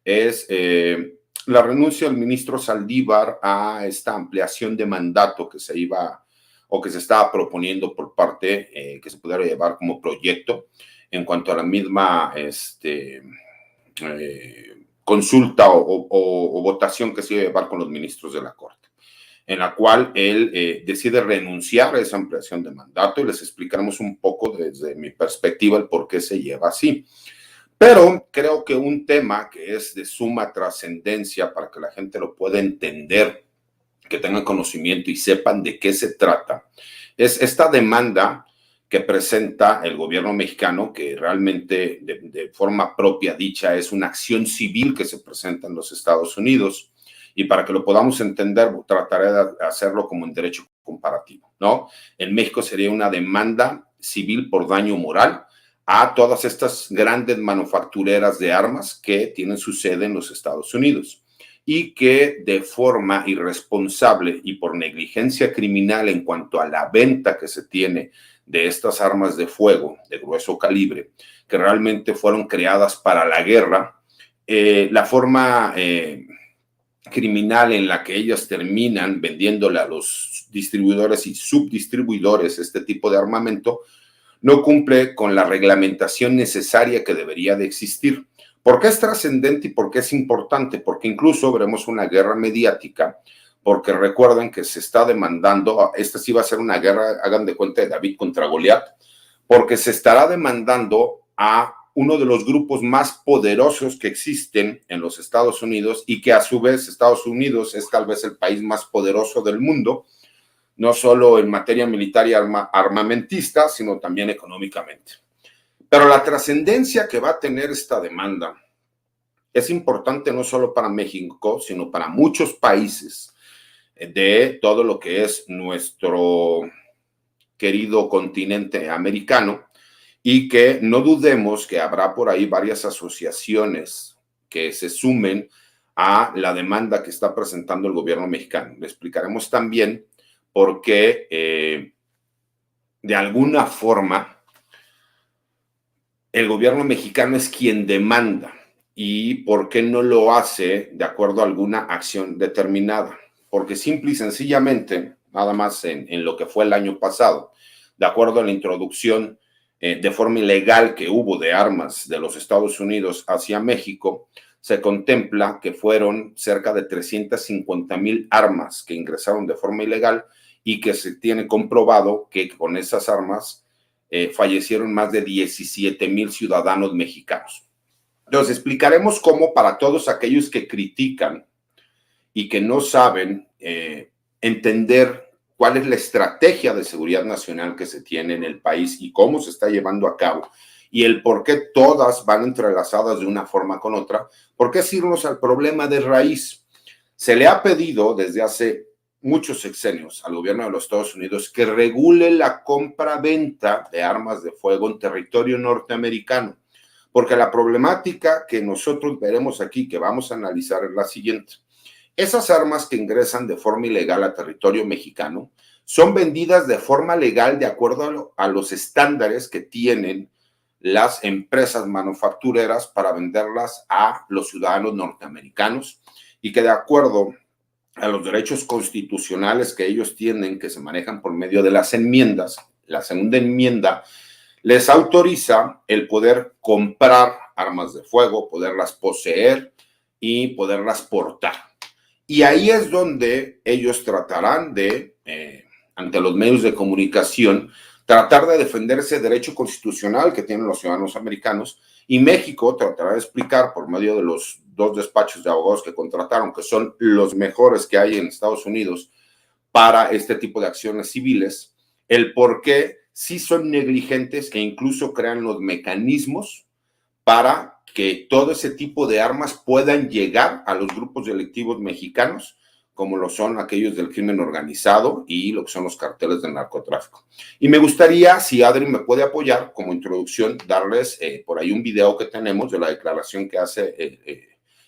es la renuncia del ministro Saldívar a esta ampliación de mandato que se iba o que se estaba proponiendo por parte que se pudiera llevar como proyecto en cuanto a la misma consulta o votación que se iba a llevar con los ministros de la Corte, en la cual él decide renunciar a esa ampliación de mandato, y les explicaremos un poco desde mi perspectiva el por qué se lleva así. Pero creo que un tema que es de suma trascendencia para que la gente lo pueda entender, que tengan conocimiento y sepan de qué se trata, es esta demanda que presenta el gobierno mexicano, que realmente de forma propia dicha es una acción civil que se presenta en los Estados Unidos. Y para que lo podamos entender, trataré de hacerlo como en derecho comparativo, ¿no? En México sería una demanda civil por daño moral a todas estas grandes manufactureras de armas que tienen su sede en los Estados Unidos y que de forma irresponsable y por negligencia criminal en cuanto a la venta que se tiene de estas armas de fuego de grueso calibre, que realmente fueron creadas para la guerra, la forma criminal en la que ellas terminan vendiéndole a los distribuidores y subdistribuidores este tipo de armamento, no cumple con la reglamentación necesaria que debería de existir. ¿Por qué es trascendente y por qué es importante? Porque incluso veremos una guerra mediática, porque recuerden que se está demandando, esta sí va a ser una guerra, hagan de cuenta, de David contra Goliat, porque se estará demandando a uno de los grupos más poderosos que existen en los Estados Unidos y que a su vez Estados Unidos es tal vez el país más poderoso del mundo, no solo en materia militar y armamentista, sino también económicamente. Pero la trascendencia que va a tener esta demanda es importante no solo para México, sino para muchos países de todo lo que es nuestro querido continente americano, y que no dudemos que habrá por ahí varias asociaciones que se sumen a la demanda que está presentando el gobierno mexicano. Le explicaremos también por qué de alguna forma el gobierno mexicano es quien demanda y por qué no lo hace de acuerdo a alguna acción determinada. Porque simple y sencillamente, nada más en lo que fue el año pasado, de acuerdo a la introducción de forma ilegal que hubo de armas de los Estados Unidos hacia México, se contempla que fueron cerca de 350,000 armas que ingresaron de forma ilegal y que se tiene comprobado que con esas armas fallecieron más de 17,000 ciudadanos mexicanos. Entonces, explicaremos cómo para todos aquellos que critican y que no saben entender cuál es la estrategia de seguridad nacional que se tiene en el país y cómo se está llevando a cabo y el por qué todas van entrelazadas de una forma con otra, ¿por qué es irnos al problema de raíz? Se le ha pedido desde hace muchos sexenios al gobierno de los Estados Unidos que regule la compra-venta de armas de fuego en territorio norteamericano, porque la problemática que nosotros veremos aquí, que vamos a analizar, es la siguiente. Esas armas que ingresan de forma ilegal a territorio mexicano son vendidas de forma legal de acuerdo a los estándares que tienen las empresas manufactureras para venderlas a los ciudadanos norteamericanos y que de acuerdo a los derechos constitucionales que ellos tienen, que se manejan por medio de las enmiendas, la segunda enmienda les autoriza el poder comprar armas de fuego, poderlas poseer y poderlas portar. Y ahí es donde ellos tratarán de, ante los medios de comunicación, tratar de defender ese derecho constitucional que tienen los ciudadanos americanos, y México tratará de explicar por medio de los 2 despachos de abogados que contrataron, que son los mejores que hay en Estados Unidos para este tipo de acciones civiles, el por qué sí son negligentes, que incluso crean los mecanismos para que todo ese tipo de armas puedan llegar a los grupos delictivos mexicanos, como lo son aquellos del crimen organizado y lo que son los carteles del narcotráfico. Y me gustaría, si Adri me puede apoyar como introducción, darles por ahí un video que tenemos de la declaración que hace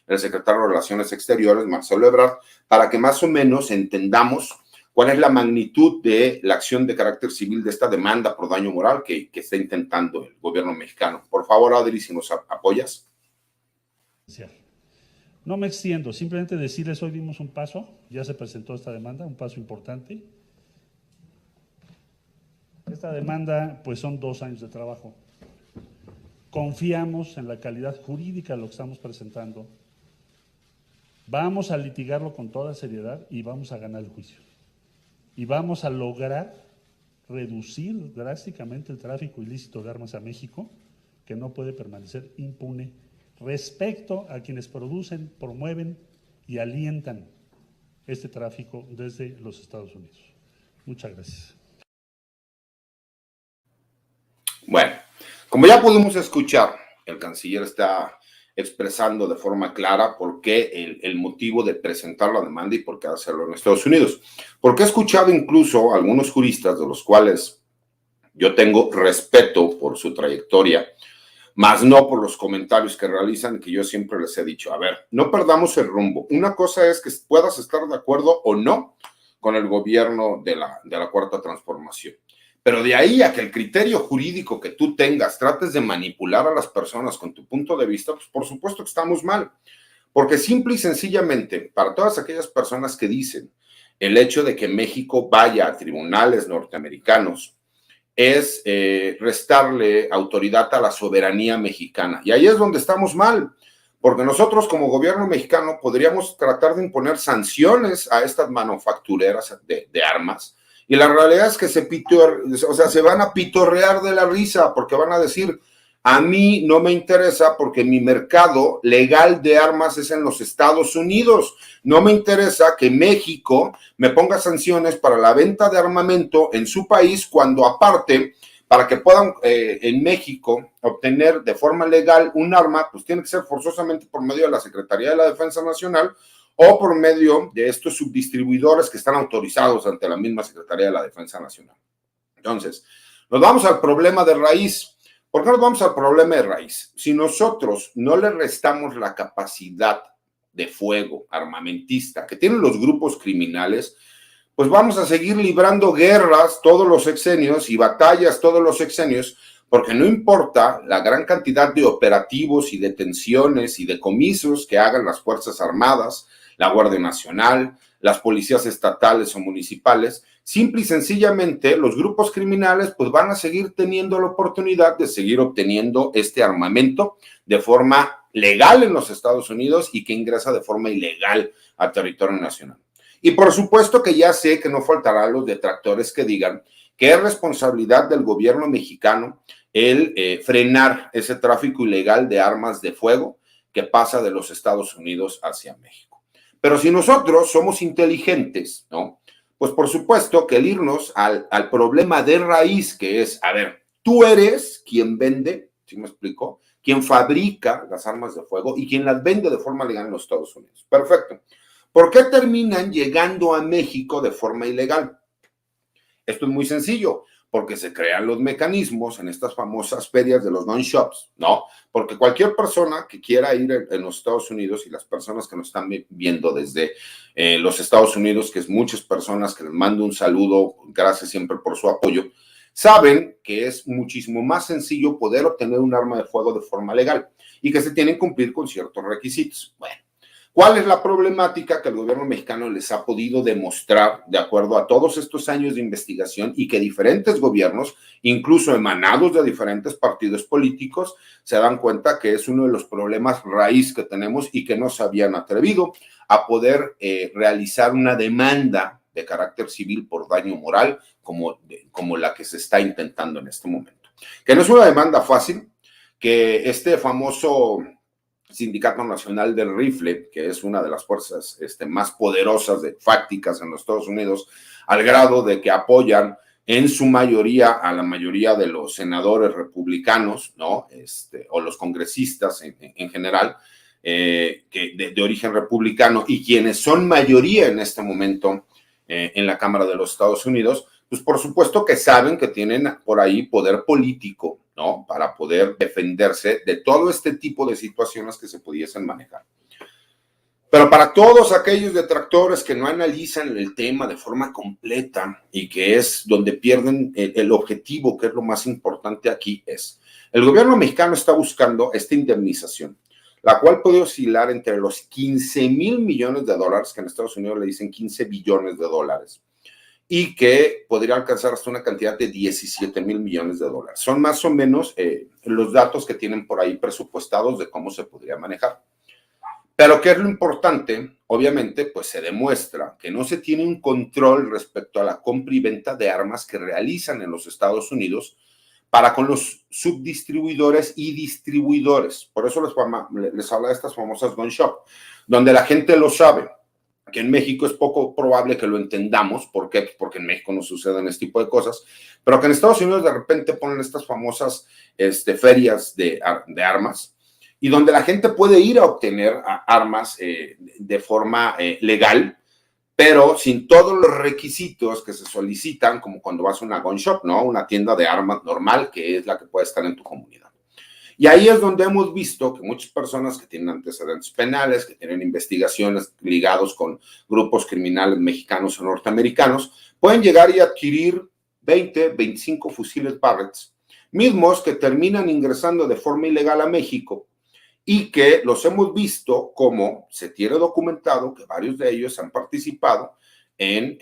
el secretario de Relaciones Exteriores, Marcelo Ebrard, para que más o menos entendamos cuál es la magnitud de la acción de carácter civil de esta demanda por daño moral que está intentando el gobierno mexicano. Por favor, Adri, si nos apoyas. No me extiendo, simplemente decirles, hoy dimos un paso, ya se presentó esta demanda, un paso importante. Esta demanda, pues son 2 años de trabajo. Confiamos en la calidad jurídica de lo que estamos presentando. Vamos a litigarlo con toda seriedad y vamos a ganar el juicio. Y vamos a lograr reducir drásticamente el tráfico ilícito de armas a México, que no puede permanecer impune respecto a quienes producen, promueven y alientan este tráfico desde los Estados Unidos. Muchas gracias. Bueno, como ya pudimos escuchar, el canciller está expresando de forma clara por qué el motivo de presentar la demanda y por qué hacerlo en Estados Unidos. Porque he escuchado incluso a algunos juristas, de los cuales yo tengo respeto por su trayectoria, más no por los comentarios que realizan, que yo siempre les he dicho, a ver, no perdamos el rumbo. Una cosa es que puedas estar de acuerdo o no con el gobierno de la Cuarta Transformación. Pero de ahí a que el criterio jurídico que tú tengas trates de manipular a las personas con tu punto de vista, pues por supuesto que estamos mal. Porque simple y sencillamente, para todas aquellas personas que dicen el hecho de que México vaya a tribunales norteamericanos es restarle autoridad a la soberanía mexicana. Y ahí es donde estamos mal, porque nosotros como gobierno mexicano podríamos tratar de imponer sanciones a estas manufactureras de armas, y la realidad es que se van a pitorrear de la risa, porque van a decir, a mí no me interesa porque mi mercado legal de armas es en los Estados Unidos. No me interesa que México me ponga sanciones para la venta de armamento en su país, cuando aparte, para que puedan en México obtener de forma legal un arma, pues tiene que ser forzosamente por medio de la Secretaría de la Defensa Nacional o por medio de estos subdistribuidores que están autorizados ante la misma Secretaría de la Defensa Nacional. Entonces, nos vamos al problema de raíz. ¿Por qué nos vamos al problema de raíz? Si nosotros no le restamos la capacidad de fuego armamentista que tienen los grupos criminales, pues vamos a seguir librando guerras todos los sexenios y batallas todos los sexenios, porque no importa la gran cantidad de operativos y detenciones y decomisos que hagan las Fuerzas Armadas, la Guardia Nacional, las policías estatales o municipales, simple y sencillamente los grupos criminales pues van a seguir teniendo la oportunidad de seguir obteniendo este armamento de forma legal en los Estados Unidos y que ingresa de forma ilegal al territorio nacional. Y por supuesto que ya sé que no faltarán los detractores que digan que es responsabilidad del gobierno mexicano el frenar ese tráfico ilegal de armas de fuego que pasa de los Estados Unidos hacia México. Pero si nosotros somos inteligentes, ¿no? Pues por supuesto que el irnos al problema de raíz, que es, a ver, tú eres quien vende, ¿sí me explico? Quien fabrica las armas de fuego y quien las vende de forma legal en los Estados Unidos. Perfecto. ¿Por qué terminan llegando a México de forma ilegal? Esto es muy sencillo, porque se crean los mecanismos en estas famosas ferias de los non-shops, ¿no? Porque cualquier persona que quiera ir en los Estados Unidos, y las personas que nos están viendo desde los Estados Unidos, que es muchas personas que les mando un saludo, gracias siempre por su apoyo, saben que es muchísimo más sencillo poder obtener un arma de fuego de forma legal y que se tienen que cumplir con ciertos requisitos. Bueno, ¿cuál es la problemática que el gobierno mexicano les ha podido demostrar de acuerdo a todos estos años de investigación y que diferentes gobiernos, incluso emanados de diferentes partidos políticos, se dan cuenta que es uno de los problemas raíz que tenemos y que no se habían atrevido a poder realizar una demanda de carácter civil por daño moral como la que se está intentando en este momento? Que no es una demanda fácil, que este famoso Sindicato Nacional del Rifle, que es una de las fuerzas más poderosas fácticas en los Estados Unidos, al grado de que apoyan en su mayoría a la mayoría de los senadores republicanos, ¿no? O los congresistas en general, de origen republicano, y quienes son mayoría en este momento en la Cámara de los Estados Unidos, pues por supuesto que saben que tienen por ahí poder político, ¿no? Para poder defenderse de todo este tipo de situaciones que se pudiesen manejar. Pero para todos aquellos detractores que no analizan el tema de forma completa y que es donde pierden el objetivo, que es lo más importante aquí, es el gobierno mexicano está buscando esta indemnización la cual puede oscilar entre los 15,000 millones de dólares, que en Estados Unidos le dicen 15 billones de dólares, y que podría alcanzar hasta una cantidad de 17,000 millones de dólares. Son más o menos los datos que tienen por ahí presupuestados de cómo se podría manejar. Pero ¿qué es lo importante? Obviamente, pues se demuestra que no se tiene un control respecto a la compra y venta de armas que realizan en los Estados Unidos para con los subdistribuidores y distribuidores. Por eso les habla de estas famosas gun shop, donde la gente lo sabe, que en México es poco probable que lo entendamos. ¿Por qué? Porque en México no suceden este tipo de cosas, pero que en Estados Unidos de repente ponen estas famosas ferias de armas, y donde la gente puede ir a obtener armas de forma legal, pero sin todos los requisitos que se solicitan, como cuando vas a una gun shop, ¿no? Una tienda de armas normal, que es la que puede estar en tu comunidad. Y ahí es donde hemos visto que muchas personas que tienen antecedentes penales, que tienen investigaciones ligados con grupos criminales mexicanos o norteamericanos, pueden llegar y adquirir 20, 25 fusiles Barretts, mismos que terminan ingresando de forma ilegal a México, y que los hemos visto como se tiene documentado que varios de ellos han participado en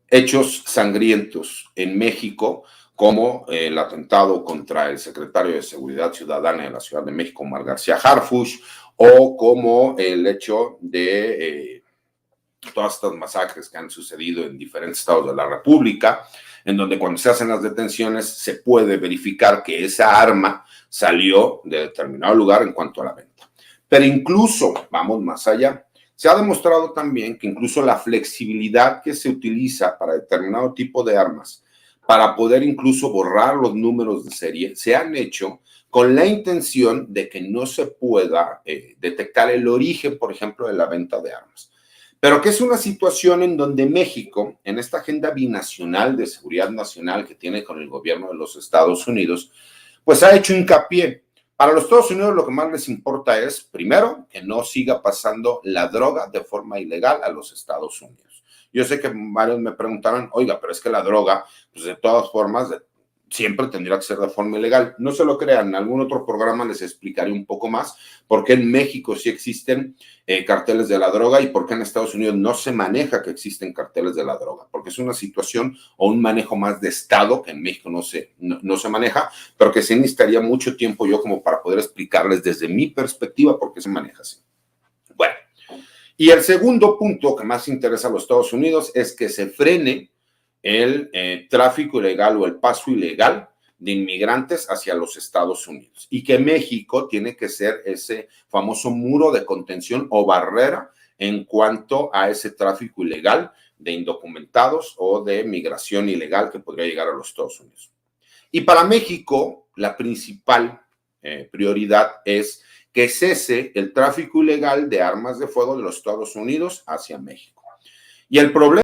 hechos sangrientos en México, como el atentado contra el secretario de Seguridad Ciudadana de la Ciudad de México, Omar García Harfuch, o como el hecho de todas estas masacres que han sucedido en diferentes estados de la República, en donde cuando se hacen las detenciones se puede verificar que esa arma salió de determinado lugar en cuanto a la venta. Pero incluso, vamos más allá, se ha demostrado también que incluso la flexibilidad que se utiliza para determinado tipo de armas, para poder incluso borrar los números de serie, se han hecho con la intención de que no se pueda detectar el origen, por ejemplo, de la venta de armas. Pero que es una situación en donde México, en esta agenda binacional de seguridad nacional que tiene con el gobierno de los Estados Unidos, pues ha hecho hincapié. Para los Estados Unidos lo que más les importa es, primero, que no siga pasando la droga de forma ilegal a los Estados Unidos. Yo sé que varios me preguntaron, oiga, pero es que la droga, pues de todas formas, siempre tendría que ser de forma ilegal. No se lo crean, en algún otro programa les explicaré un poco más por qué en México sí existen carteles de la droga y por qué en Estados Unidos no se maneja que existen carteles de la droga, porque es una situación o un manejo más de Estado que en México no se maneja, pero que sí necesitaría mucho tiempo yo como para poder explicarles desde mi perspectiva por qué se maneja así. Bueno, y el segundo punto que más interesa a los Estados Unidos es que se frene el tráfico ilegal o el paso ilegal de inmigrantes hacia los Estados Unidos y que México tiene que ser ese famoso muro de contención o barrera en cuanto a ese tráfico ilegal de indocumentados o de migración ilegal que podría llegar a los Estados Unidos. Y para México, la principal prioridad es que cese el tráfico ilegal de armas de fuego de los Estados Unidos hacia México. Y el problema